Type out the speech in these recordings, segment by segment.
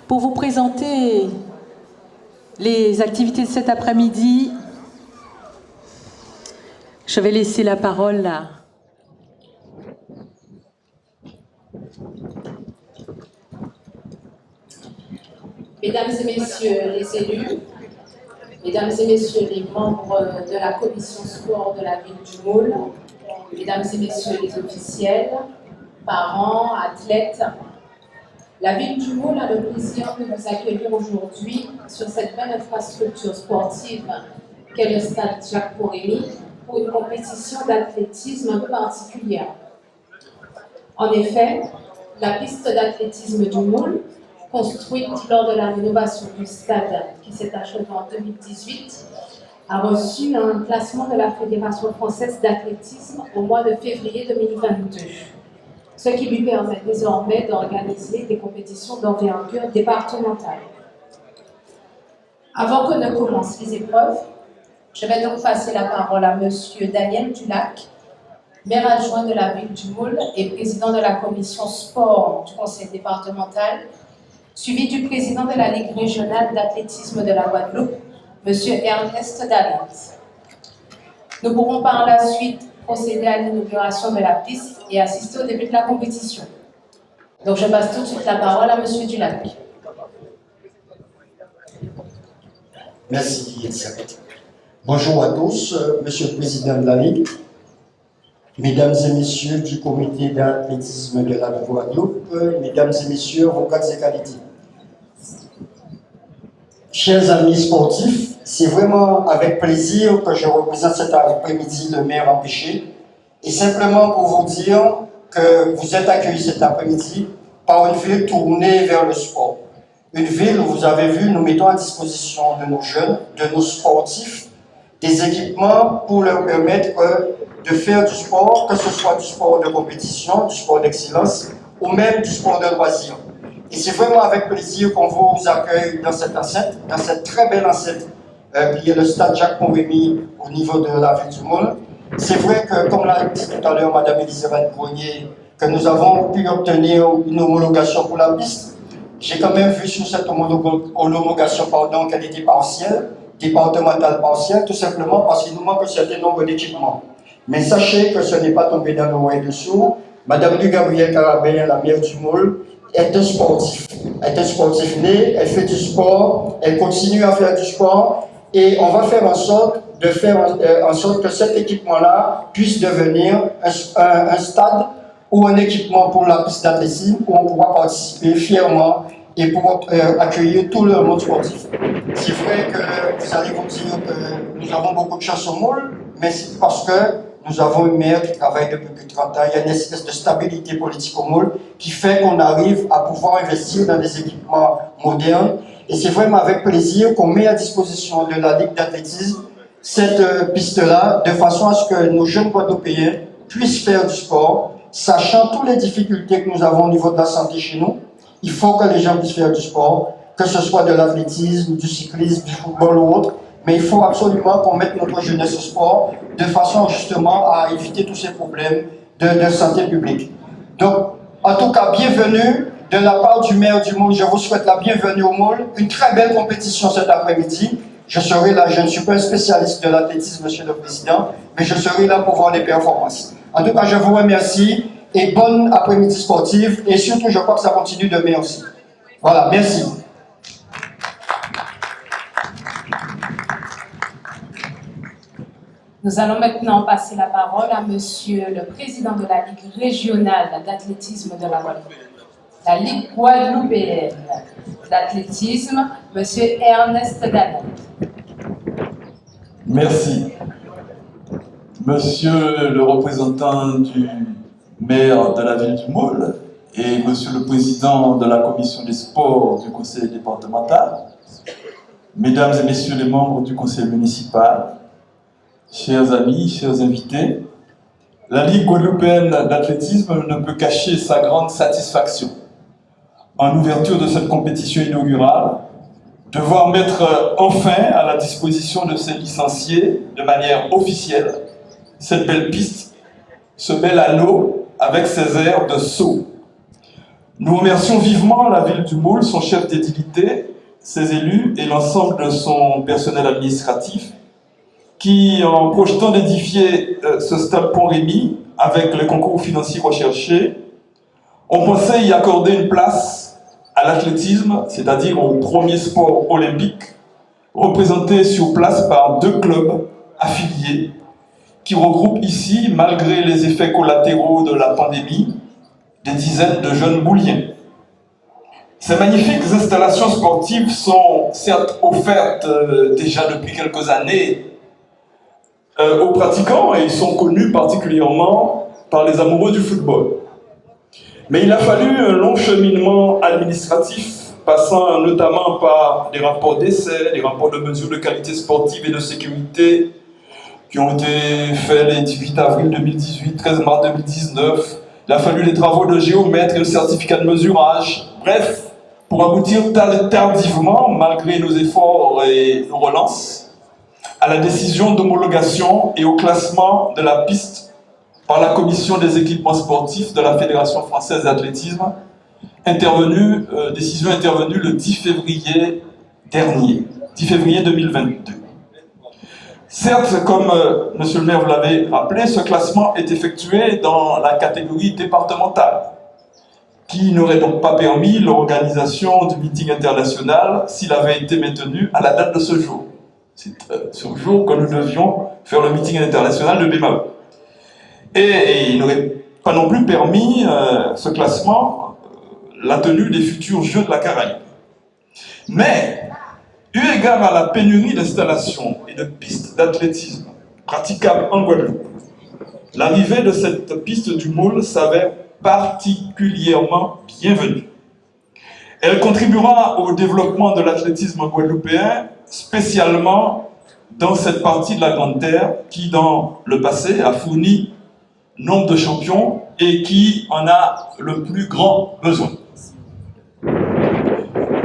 Pour vous présenter les activités de cet après-midi, je vais laisser la parole à... Mesdames et messieurs les élus, mesdames et messieurs les membres de la commission sport de la ville du Moule, mesdames et messieurs les officiels, parents, athlètes, la ville du Moule a le plaisir de vous accueillir aujourd'hui sur cette belle infrastructure sportive qu'est le stade Jacques-Porelli pour une compétition d'athlétisme un peu particulière. En effet, la piste d'athlétisme du Moule, construite lors de la rénovation du stade qui s'est achevée en 2018, a reçu un classement de la Fédération française d'athlétisme au mois de février 2022, ce qui lui permet désormais d'organiser des compétitions d'envergure départementale. Avant que ne commencent les épreuves, je vais donc passer la parole à M. Daniel Dulac, maire adjoint de la ville du Moule et président de la commission sport du conseil départemental, suivi du président de la Ligue régionale d'athlétisme de la Guadeloupe, M. Ernest Dalent. Nous pourrons par la suite procéder à l'inauguration de la piste et assister au début de la compétition. Donc je passe tout de suite la parole à M. Dulac. Merci Elisabeth. Bonjour à tous, Monsieur le Président de la Ligue, Mesdames et Messieurs du Comité d'athlétisme de la Guadeloupe, Mesdames et Messieurs, avocats et qualités. Chers amis sportifs, c'est vraiment avec plaisir que je représente cet après-midi le maire empêché, et simplement pour vous dire que vous êtes accueillis cet après-midi par une ville tournée vers le sport. Une ville où vous avez vu, nous mettons à disposition de nos jeunes, de nos sportifs, des équipements pour leur permettre de faire du sport, que ce soit du sport de compétition, du sport d'excellence ou même du sport de loisir. Et c'est vraiment avec plaisir qu'on vous accueille dans cette enceinte, dans cette très belle enceinte qui est le stade Jacques-Porelli au niveau de la ville du Moule. C'est vrai que, comme l'a dit tout à l'heure Mme Elisabeth Brognier, que nous avons pu obtenir une homologation pour la piste. J'ai quand même vu sur cette homologation qu'elle était partielle, départementale partielle, tout simplement parce qu'il nous manque un certain nombre d'équipements. Mais sachez que ce n'est pas tombé dans l'oreille dessous. Madame Gabrielle Carabin, la maire du Moule, est un sportif. Elle est un sportif né, elle fait du sport, elle continue à faire du sport et on va faire en sorte que cet équipement-là puisse devenir un stade ou un équipement pour la piste d'athlétisme où on pourra participer fièrement et pour accueillir tout le monde sportif. C'est vrai que vous allez vous dire que nous avons beaucoup de chance au Moule, mais c'est parce que nous avons une maire qui travaille depuis plus de 30 ans. Il y a une espèce de stabilité politique au Moule qui fait qu'on arrive à pouvoir investir dans des équipements modernes. Et c'est vraiment avec plaisir qu'on met à disposition de la Ligue d'athlétisme cette piste-là, de façon à ce que nos jeunes Guadeloupéens puissent faire du sport, sachant toutes les difficultés que nous avons au niveau de la santé chez nous. Il faut que les gens puissent faire du sport, que ce soit de l'athlétisme, du cyclisme, du football ou autre. Mais il faut absolument qu'on mette notre jeunesse au sport de façon justement à éviter tous ces problèmes de santé publique. Donc, en tout cas, bienvenue de la part du maire du Moule. Je vous souhaite la bienvenue au Moule. Une très belle compétition cet après-midi. Je serai là, je ne suis pas un spécialiste de l'athlétisme, Monsieur le Président, mais je serai là pour voir les performances. En tout cas, je vous remercie et bonne après-midi sportive. Et surtout, je crois que ça continue demain aussi. Voilà, merci. Nous allons maintenant passer la parole à Monsieur le Président de la Ligue régionale d'athlétisme de la Guadeloupe, la Ligue guadeloupéenne d'athlétisme, Monsieur Ernest Dalent. Merci. Monsieur le représentant du maire de la ville du Moule et Monsieur le Président de la commission des sports du conseil départemental, Mesdames et Messieurs les membres du conseil municipal, chers amis, chers invités, la Ligue guadeloupéenne d'athlétisme ne peut cacher sa grande satisfaction en ouverture de cette compétition inaugurale de voir mettre enfin à la disposition de ses licenciés de manière officielle cette belle piste, ce bel anneau avec ses aires de saut. Nous remercions vivement la ville du Moule, son chef d'édilité, ses élus et l'ensemble de son personnel administratif qui, en projetant d'édifier ce stade Pont-Rémy avec les concours financiers recherchés, ont pensé y accorder une place à l'athlétisme, c'est-à-dire au premier sport olympique, représenté sur place par 2 clubs affiliés qui regroupent ici, malgré les effets collatéraux de la pandémie, des dizaines de jeunes bouliens. Ces magnifiques installations sportives sont certes offertes déjà depuis quelques années aux pratiquants et ils sont connus particulièrement par les amoureux du football. Mais il a fallu un long cheminement administratif, passant notamment par des rapports d'essai, des rapports de mesure de qualité sportive et de sécurité qui ont été faits les 18 avril 2018, 13 mars 2019. Il a fallu des travaux de géomètre et le certificat de mesurage. Bref, pour aboutir tardivement, malgré nos efforts et nos relances, à la décision d'homologation et au classement de la piste par la commission des équipements sportifs de la Fédération française d'athlétisme, décision intervenue le 10 février dernier, 10 février 2022. Certes, comme monsieur le maire vous l'avez rappelé, ce classement est effectué dans la catégorie départementale, qui n'aurait donc pas permis l'organisation du meeting international s'il avait été maintenu à la date de ce jour. C'est ce jour que nous devions faire le meeting international de BMAO. Et il n'aurait pas non plus permis ce classement, la tenue des futurs Jeux de la Caraïbe. Mais, eu égard à la pénurie d'installations et de pistes d'athlétisme praticables en Guadeloupe, l'arrivée de cette piste du Moule s'avère particulièrement bienvenue. Elle contribuera au développement de l'athlétisme guadeloupéen, spécialement dans cette partie de la Grande Terre qui, dans le passé, a fourni nombre de champions et qui en a le plus grand besoin.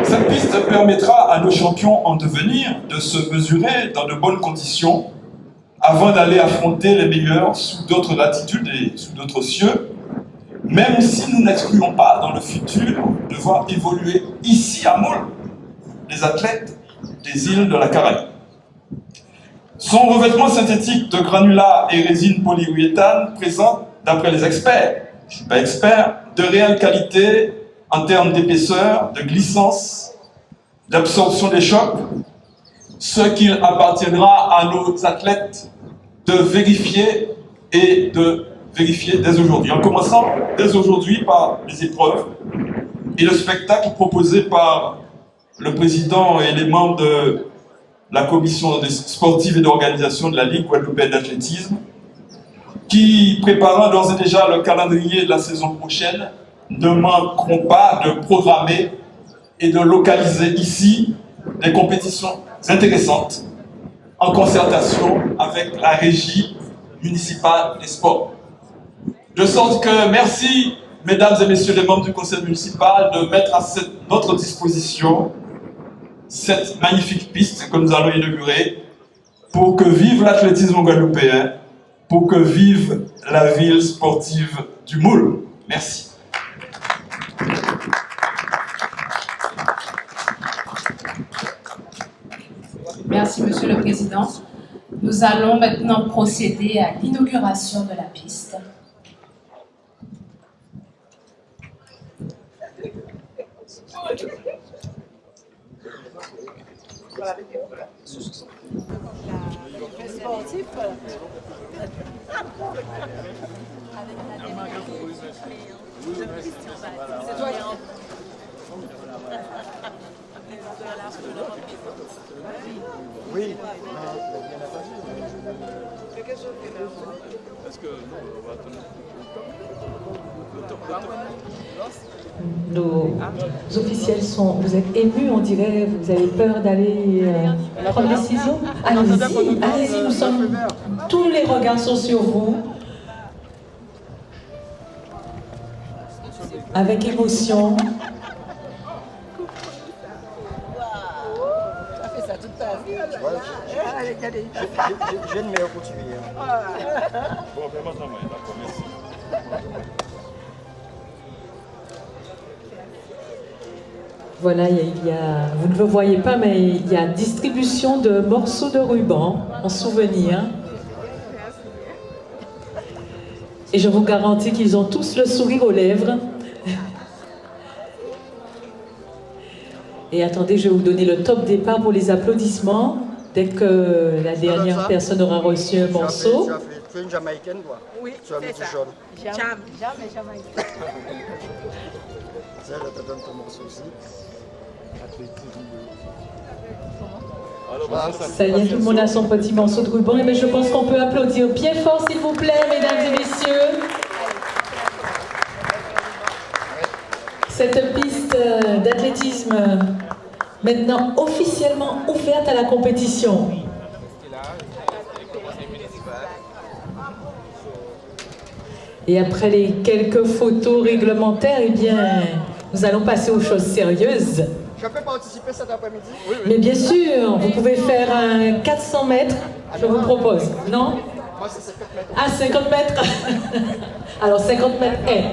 Cette piste permettra à nos champions en devenir de se mesurer dans de bonnes conditions avant d'aller affronter les meilleurs sous d'autres latitudes et sous d'autres cieux, même si nous n'excluons pas dans le futur de voir évoluer ici à Moule les athlètes des îles de la Caraïbe. Son revêtement synthétique de granulats et résine polyuréthane présente, d'après les experts, je ne suis pas expert, de réelle qualité en termes d'épaisseur, de glissance, d'absorption des chocs, ce qu'il appartiendra à nos athlètes de vérifier et de vérifier dès aujourd'hui. En commençant dès aujourd'hui par les épreuves et le spectacle proposé par le président et les membres de la commission sportive et d'organisation de la Ligue guadeloupéenne d'athlétisme, qui, préparant d'ores et déjà le calendrier de la saison prochaine, ne manqueront pas de programmer et de localiser ici des compétitions intéressantes en concertation avec la régie municipale des sports. De sorte que merci, mesdames et messieurs les membres du conseil municipal, de mettre à notre disposition cette magnifique piste que nous allons inaugurer pour que vive l'athlétisme guadeloupéen, pour que vive la ville sportive du Moule. Merci. Merci, Monsieur le Président. Nous allons maintenant procéder à l'inauguration de la piste. Oui. Nos officiels sont... Vous êtes émus, on dirait, vous avez peur d'aller prendre des décision. Allez-y, allez-y, nous sommes... Tous les regards sont sur vous. Avec émotion. J'ai une meilleure coutumière. Bon, ben maintenant, d'accord, merci. Voilà, vous ne le voyez pas, mais il y a distribution de morceaux de ruban en souvenir. Et je vous garantis qu'ils ont tous le sourire aux lèvres. Et attendez, je vais vous donner le top départ pour les applaudissements. Dès que la dernière personne aura reçu un morceau. Tu es une Jamaïcaine, quoi? Oui, c'est ça. Jam et Jamaïcaine. Tiens, je te donne ton morceau aussi. Ça y est, tout le monde a son petit morceau de ruban. Et bien, je pense qu'on peut applaudir bien fort, s'il vous plaît, mesdames et messieurs. Cette piste d'athlétisme, maintenant officiellement ouverte à la compétition. Et après les quelques photos réglementaires, eh bien, nous allons passer aux choses sérieuses. Je peux participer cet après-midi? Oui. Mais bien sûr, vous pouvez faire un 400 mètres, je vous propose. Non? Moi, c'est 50 mètres. Ah, 50 mètres. Alors, 50 mètres est.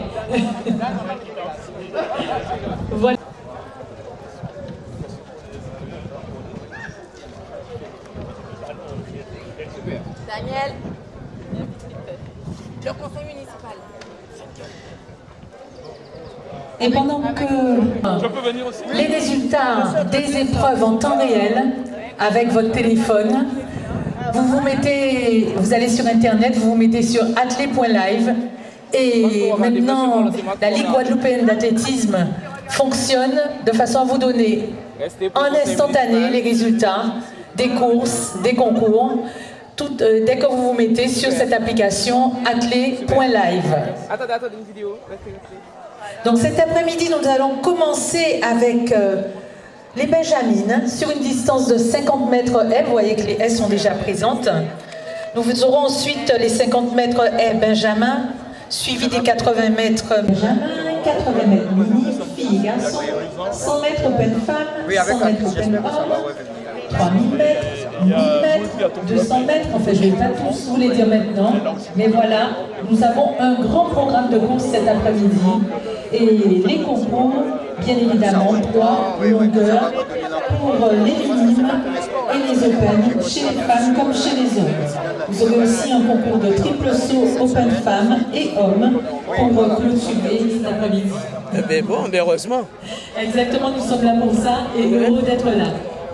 Voilà. Daniel, le conseil municipal. Et pendant que les résultats des épreuves en temps réel, avec votre téléphone, vous allez sur Internet, vous mettez sur athlé.live et maintenant la Ligue guadeloupéenne d'athlétisme fonctionne de façon à vous donner en instantané les résultats des courses, des concours, dès que vous vous mettez sur cette application athlé.live. Attendez, une vidéo. Donc cet après-midi, nous allons commencer avec les Benjamines sur une distance de 50 mètres haies. Vous voyez que les haies sont déjà présentes. Nous aurons ensuite les 50 mètres haies Benjamin, suivi des 80 mètres Benjamin, 80 mètres mini, filles et garçons, 100 mètres open femmes, 100 mètres open hommes, 3000 mètres, 1000 mètres, 200 mètres, enfin je ne vais pas tous vous les dire maintenant, mais voilà, nous avons un grand programme de course cet après-midi et les concours, bien évidemment, poids, longueur, pour les minimes et les open, chez les femmes comme chez les hommes. Vous aurez aussi un concours de triple saut open femmes et hommes pour clôturer cet après-midi. Ben bon, ben heureusement. Exactement, nous sommes là pour ça et heureux d'être là.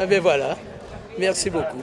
Ben voilà, merci beaucoup.